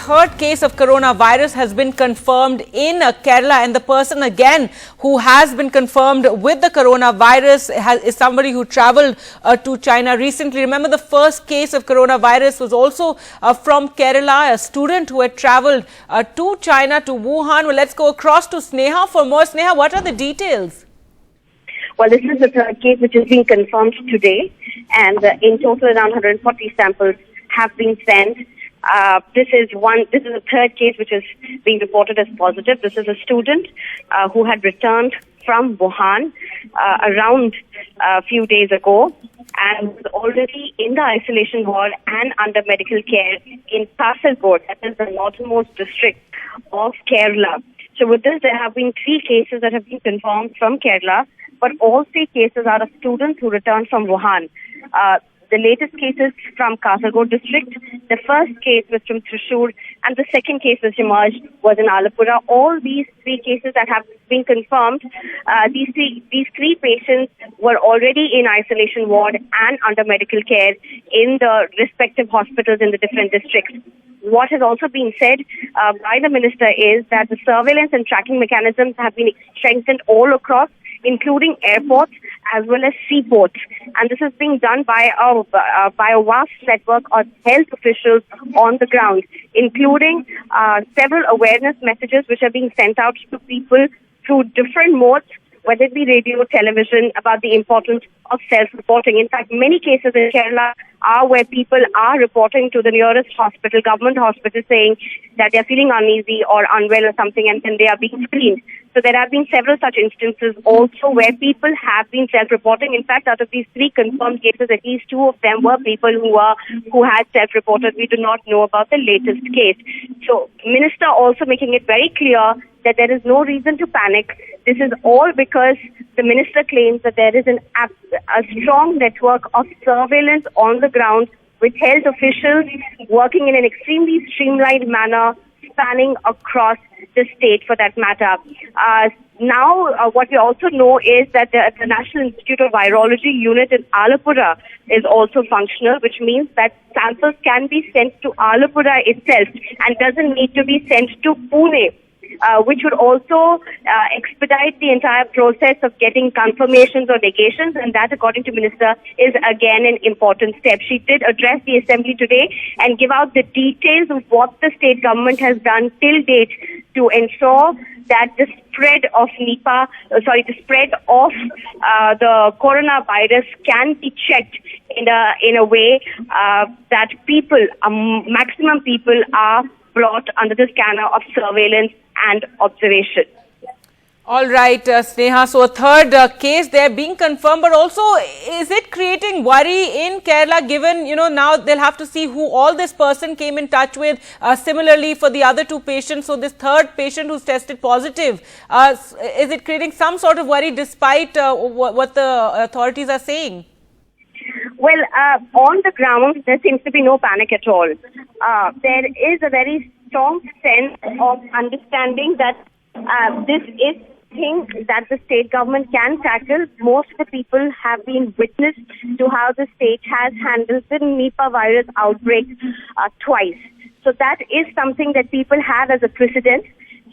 third case of coronavirus has been confirmed in Kerala, and the person again who has been confirmed with the coronavirus is somebody who travelled to China recently. Remember, the first case of coronavirus was also from Kerala, a student who had travelled to China, to Wuhan. Well, let's go across to Sneha for more. Sneha, what are the details? Well, this is the third case which has been confirmed today, and in total around 140 samples have been sent. This is the third case which is being reported as positive. This is a student who had returned from Wuhan around a few days ago and was already in the isolation ward and under medical care in Kasaragod, that is the northernmost district of Kerala. So with this, there have been 3 cases that have been confirmed from Kerala, but all 3 cases are of students who returned from Wuhan. The latest cases from Kasaragod district. The first case was from Thrissur, and the second case which emerged was in Alappuzha. All these 3 cases that have been confirmed, these three patients were already in isolation ward and under medical care in the respective hospitals in the different districts. What has also been said by the minister is that the surveillance and tracking mechanisms have been strengthened all across, including airports as well as seaports. And this is being done by a vast network of health officials on the ground, including several awareness messages which are being sent out to people through different modes, whether it be radio, television, about the importance of self-reporting. In fact, many cases in Kerala are where people are reporting to the nearest hospital, government hospital, saying that they're feeling uneasy or unwell or something, and then they are being screened. So there have been several such instances also where people have been self-reporting. In fact, out of these 3 confirmed cases, at least 2 of them were people who had self-reported. We do not know about the latest case. So Minister also making it very clear that there is no reason to panic. This is all because the minister claims that there is a strong network of surveillance on the ground with health officials working in an extremely streamlined manner, spanning across the state for that matter. Now, what we also know is that the National Institute of Virology unit in Alappuzha is also functional, which means that samples can be sent to Alappuzha itself and doesn't need to be sent to Pune, which would also expedite the entire process of getting confirmations or negations, and that, according to Minister, is again an important step. She did address the Assembly today and give out the details of what the state government has done till date to ensure that the spread of the coronavirus can be checked in a way that maximum people are brought under the scanner of surveillance and observation. All right, Sneha. So a third case there being confirmed, but also is it creating worry in Kerala, given, now they'll have to see who all this person came in touch with, similarly for the other 2 patients. So this third patient who's tested positive, is it creating some sort of worry despite what the authorities are saying? Well, on the ground, there seems to be no panic at all. There is a very strong sense of understanding that this is thing that the state government can tackle. Most of the people have been witness to how the state has handled the Nipah virus outbreak twice. So that is something that people have as a precedent.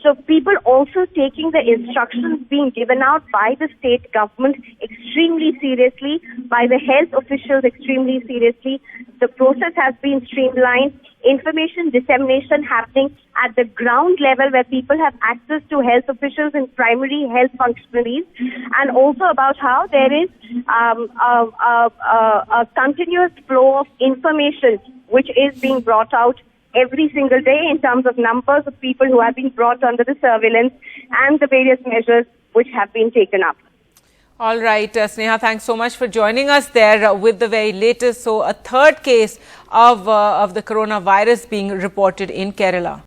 So people also taking the instructions being given out by the state government extremely seriously, by the health officials extremely seriously. The process has been streamlined. Information dissemination happening at the ground level where people have access to health officials and primary health functionaries, and also about how there is a continuous flow of information which is being brought out every single day in terms of numbers of people who have been brought under the surveillance and the various measures which have been taken up. All right, Sneha, thanks so much for joining us there with the very latest. So a third case of the coronavirus being reported in Kerala.